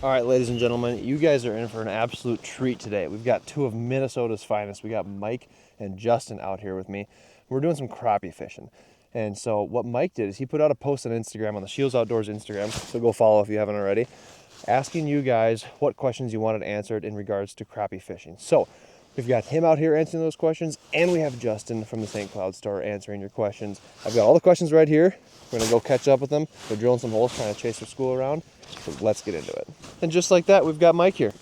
All right, ladies and gentlemen, you guys are in for an absolute treat today. We've got two of Minnesota's finest. We got Mike and Justin out here with me. We're doing some crappie fishing. And so what Mike did is he put out a post on Instagram, on the SCHEELS Outdoors Instagram, so go follow if you haven't already, asking you guys what questions you wanted answered in regards to crappie fishing. So we've got him out here answering those questions, and we have Justin from the St. Cloud store answering your questions. I've got all the questions right here. We're gonna go catch up with them. We're drilling some holes, trying to chase their school around. So let's get into it. And just like that, we've got Mike here.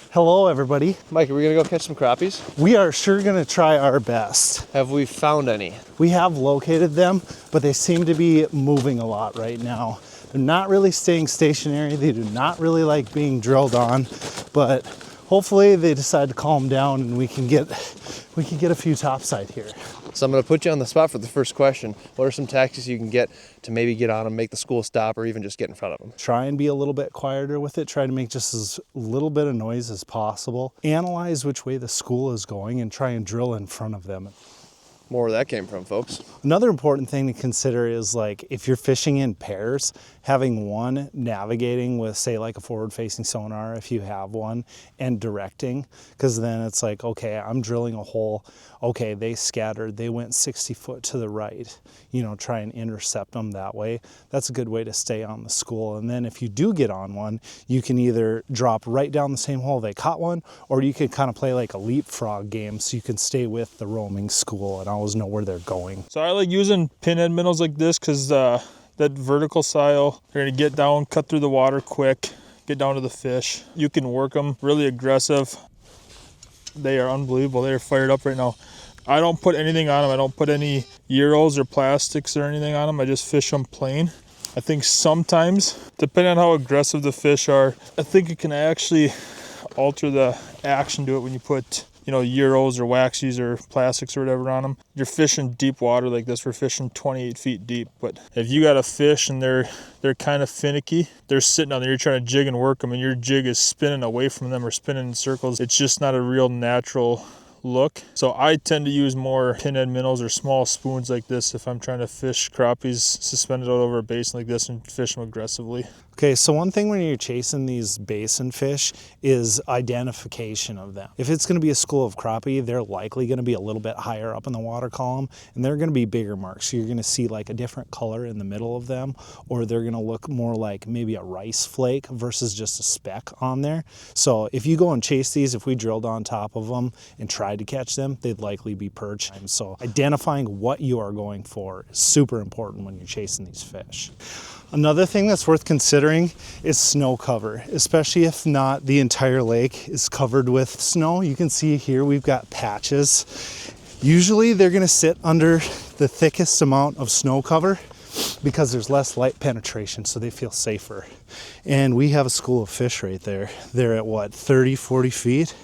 Hello, everybody. Mike, are we gonna go catch some crappies? We are sure gonna try our best. Have we found any? We have located them, but they seem to be moving a lot right now. They're not really staying stationary. They do not really like being drilled on, but hopefully they decide to calm down and we can get a few topside here. So I'm gonna put you on the spot for the first question. What are some tactics you can get to maybe get on them, make the school stop, or even just get in front of them? Try and be a little bit quieter with it. Try to make just as little bit of noise as possible. Analyze which way the school is going and try and drill in front of them. More where that came from, folks. Another important thing to consider is, like, if you're fishing in pairs, having one navigating with, say, like a forward-facing sonar, if you have one, and directing, because then it's like, okay, I'm drilling a hole. Okay, they scattered. They went 60 foot to the right. You know, try and intercept them that way. That's a good way to stay on the school. And then if you do get on one, you can either drop right down the same hole they caught one, or you could kind of play like a leapfrog game so you can stay with the roaming school and always know where they're going. So I like using pinhead minnows like this because that vertical style, they're gonna get down, cut through the water quick, get down to the fish. You can work them really aggressive. They are unbelievable. They're fired up right now. I don't put anything on them. I don't put any Euros or plastics or anything on them. I just fish them plain. I think sometimes, depending on how aggressive the fish are, I think it can actually alter the action to it when you put, you know, Euros or waxies or plastics or whatever on them. You're fishing deep water like this. We're fishing 28 feet deep. But if you got a fish and they're kind of finicky, they're sitting on there, you're trying to jig and work them, and your jig is spinning away from them or spinning in circles, it's just not a real natural look. So I tend to use more pinhead minnows or small spoons like this if I'm trying to fish crappies suspended out over a basin like this and fish them aggressively. Okay, so one thing when you're chasing these basin fish is identification of them. If it's going to be a school of crappie, they're likely going to be a little bit higher up in the water column, and they're going to be bigger marks. So you're going to see like a different color in the middle of them, or they're going to look more like maybe a rice flake versus just a speck on there. So if you go and chase these, if we drilled on top of them and tried to catch them, they'd likely be perch. So identifying what you are going for is super important when you're chasing these fish. Another thing that's worth considering is snow cover, especially if not the entire lake is covered with snow. You can see here we've got patches. Usually they're going to sit under the thickest amount of snow cover because there's less light penetration, so they feel safer. And we have a school of fish right there. They're at what, 30, 40 feet?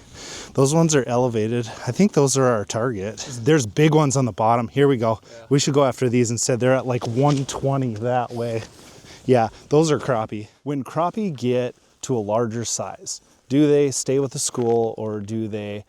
Those ones are elevated. I think those are our target. There's big ones on the bottom. Here we go. Yeah. We should go after these instead. They're at like 120 that way. Yeah, those are crappie. When crappie get to a larger size, do they stay with the school or do they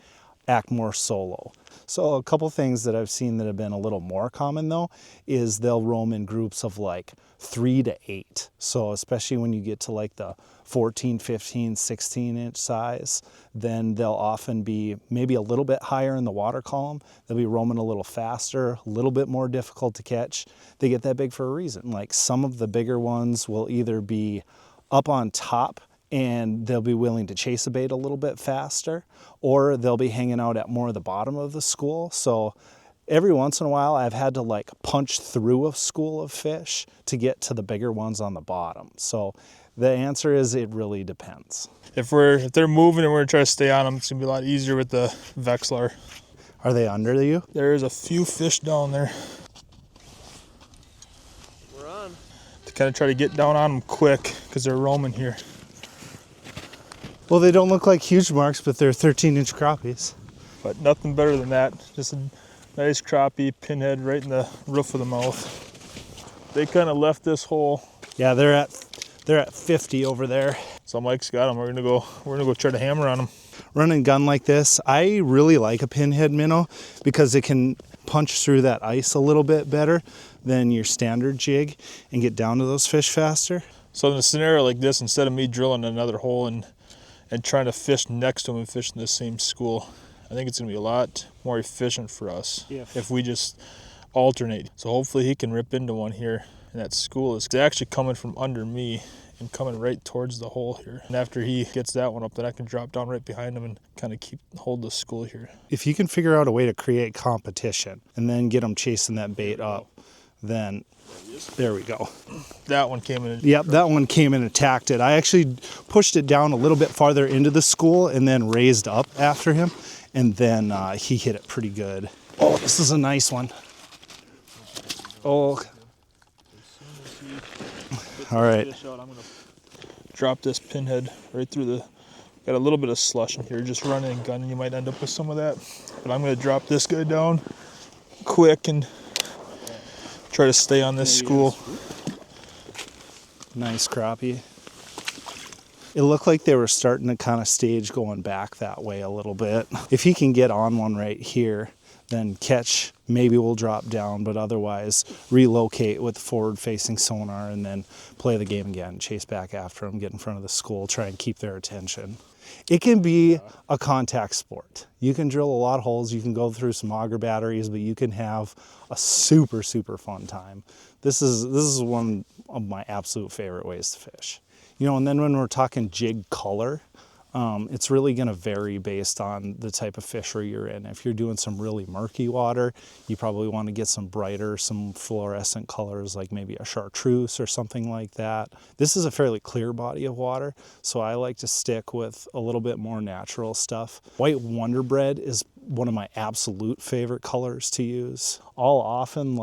act more solo? So a couple things that I've seen that have been a little more common though is they'll roam in groups of like 3 to 8. So especially when you get to like the 14, 15, 16 inch size, then they'll often be maybe a little bit higher in the water column. They'll be roaming a little faster, a little bit more difficult to catch. They get that big for a reason. Like some of the bigger ones will either be up on top and they'll be willing to chase a bait a little bit faster, or they'll be hanging out at more of the bottom of the school. So every once in a while I've had to like punch through a school of fish to get to the bigger ones on the bottom. So the answer is it really depends. If they're moving and we're gonna try to stay on them, it's gonna be a lot easier with the Vexlar. Are they under you? There's a few fish down there. We're on. To kind of try to get down on them quick because they're roaming here. Well, they don't look like huge marks, but they're 13-inch crappies. But nothing better than that. Just a nice crappie pinhead right in the roof of the mouth. They kind of left this hole. Yeah, they're at 50 over there. So Mike's got them. We're gonna go try to hammer on them. Run and gun like this, I really like a pinhead minnow because it can punch through that ice a little bit better than your standard jig and get down to those fish faster. So in a scenario like this, instead of me drilling another hole and trying to fish next to him and fish in the same school, I think it's going to be a lot more efficient for us if we just alternate. So hopefully he can rip into one here. And that school is actually coming from under me and coming right towards the hole here. And after he gets that one up, then I can drop down right behind him and kind of hold the school here. If you can figure out a way to create competition and then get them chasing that bait up, then there we go. That one came in. Yep, that one came and attacked it. I actually pushed it down a little bit farther into the school and then raised up after him, and then he hit it pretty good. Oh, this is a nice one. Oh. All right. I'm going to drop this pinhead right through the... Got a little bit of slush in here, just running and gunning. You might end up with some of that. But I'm going to drop this guy down quick and try to stay on this school. Nice crappie. It looked like they were starting to kind of stage going back that way a little bit. If he can get on one right here, then catch, maybe we'll drop down, but otherwise relocate with forward-facing sonar and then play the game again, chase back after them, get in front of the school, try and keep their attention. It can be a contact sport. You can drill a lot of holes, you can go through some auger batteries, but you can have a super, super fun time. This is one of my absolute favorite ways to fish. You know, and then when we're talking jig color, it's really going to vary based on the type of fishery you're in. If you're doing some really murky water, you probably want to get some brighter, some fluorescent colors like maybe a chartreuse or something like that. This is a fairly clear body of water, so I like to stick with a little bit more natural stuff. White Wonder Bread is one of my absolute favorite colors to use. I'll often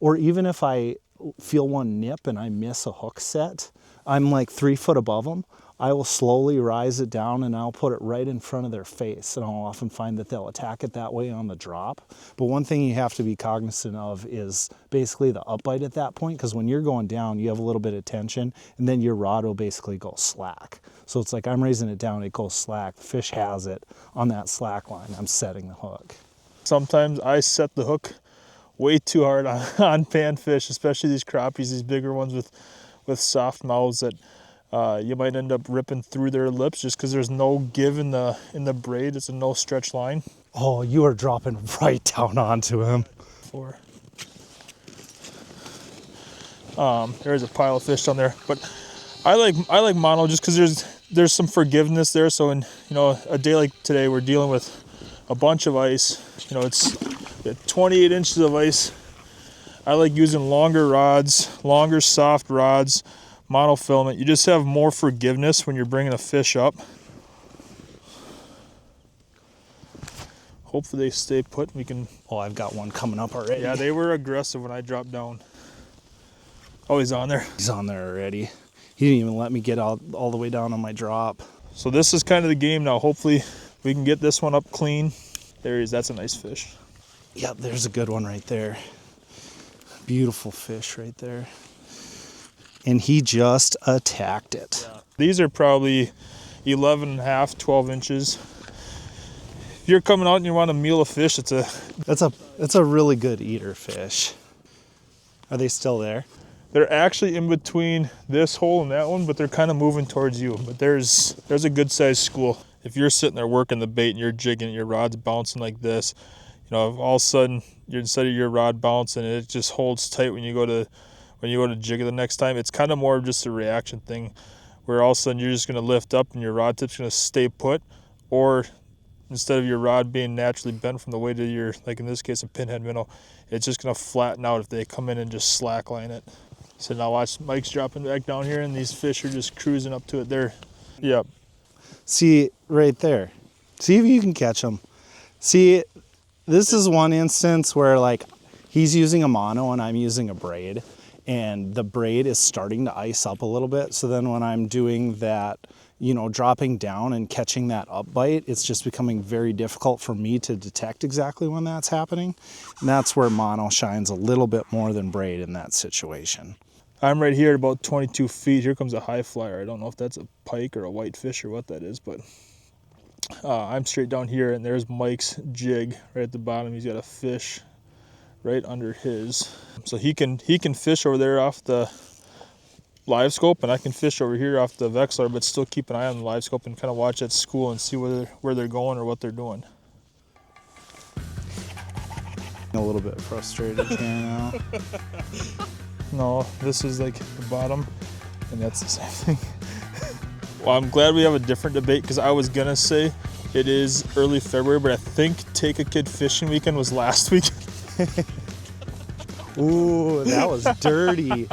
or even if I feel one nip and I miss a hook set, I'm like 3 foot above them, I will slowly rise it down and I'll put it right in front of their face. And I'll often find that they'll attack it that way on the drop. But one thing you have to be cognizant of is basically the upbite at that point, because when you're going down, you have a little bit of tension and then your rod will basically go slack. So it's like I'm raising it down, it goes slack, the fish has it on that slack line, I'm setting the hook. Sometimes I set the hook way too hard on panfish, especially these crappies, these bigger ones with soft mouths that you might end up ripping through their lips just because there's no give in the braid. It's a no stretch line. Oh, you are dropping right down onto him. There's a pile of fish down there, but I like mono just because there's some forgiveness there. So in a day like today, we're dealing with a bunch of ice. It's 28 inches of ice. I like using longer rods, longer soft rods, monofilament. You just have more forgiveness when you're bringing a fish up. Hopefully they stay put. We can. Oh, I've got one coming up already. Yeah, they were aggressive when I dropped down. Oh, he's on there. He's on there already. He didn't even let me get all the way down on my drop. So this is kind of the game now. Hopefully we can get this one up clean. There he is. That's a nice fish. Yep, there's a good one right there. Beautiful fish right there. And he just attacked it. Yeah. These are probably 11 and a half, 12 inches. If you're coming out and you want a meal of fish, that's a really good eater fish. Are they still there? They're actually in between this hole and that one, but they're kind of moving towards you. But there's a good sized school. If you're sitting there working the bait and you're jigging, your rod's bouncing like this, all of a sudden instead of your rod bouncing, it just holds tight when you go to jig it the next time. It's kind of more of just a reaction thing where all of a sudden you're just going to lift up and your rod tip's going to stay put, or instead of your rod being naturally bent from the weight of your, like in this case, a pinhead minnow, it's just going to flatten out if they come in and just slackline it. So now watch, Mike's dropping back down here and these fish are just cruising up to it there. Yep. See right there. See if you can catch them. See, this is one instance where he's using a mono and I'm using a braid, and the braid is starting to ice up a little bit. So then when I'm doing that, dropping down and catching that up bite, it's just becoming very difficult for me to detect exactly when that's happening. And that's where mono shines a little bit more than braid in that situation. I'm right here at about 22 feet. Here comes a high flyer. I don't know if that's a pike or a whitefish or what that is, but I'm straight down here, and there's Mike's jig right at the bottom. He's got a fish right under his. So he can fish over there off the live scope, and I can fish over here off the Vexler, but still keep an eye on the live scope and kind of watch at school and see where they're going or what they're doing. A little bit frustrated here now. No, this is like the bottom, and that's the same thing. Well, I'm glad we have a different debate, because I was gonna say it is early February, but I think Take a Kid Fishing Weekend was last week. Ooh, that was dirty.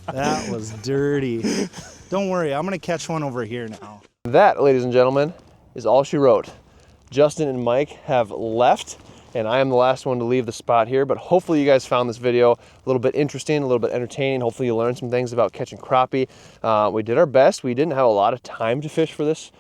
That was dirty. Don't worry, I'm gonna catch one over here now. That, ladies and gentlemen, is all she wrote. Justin and Mike have left, and I am the last one to leave the spot here, but hopefully you guys found this video a little bit interesting, a little bit entertaining. Hopefully you learned some things about catching crappie. We did our best. We didn't have a lot of time to fish for this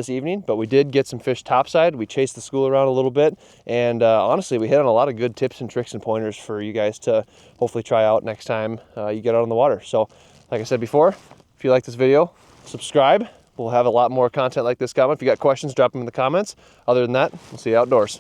evening, but we did get some fish topside. We chased the school around a little bit, and honestly, we hit on a lot of good tips and tricks and pointers for you guys to hopefully try out next time you get out on the water. So, like I said before, if you like this video, subscribe. We'll have a lot more content like this coming. If you got questions, drop them in the comments. Other than that, we'll see you outdoors.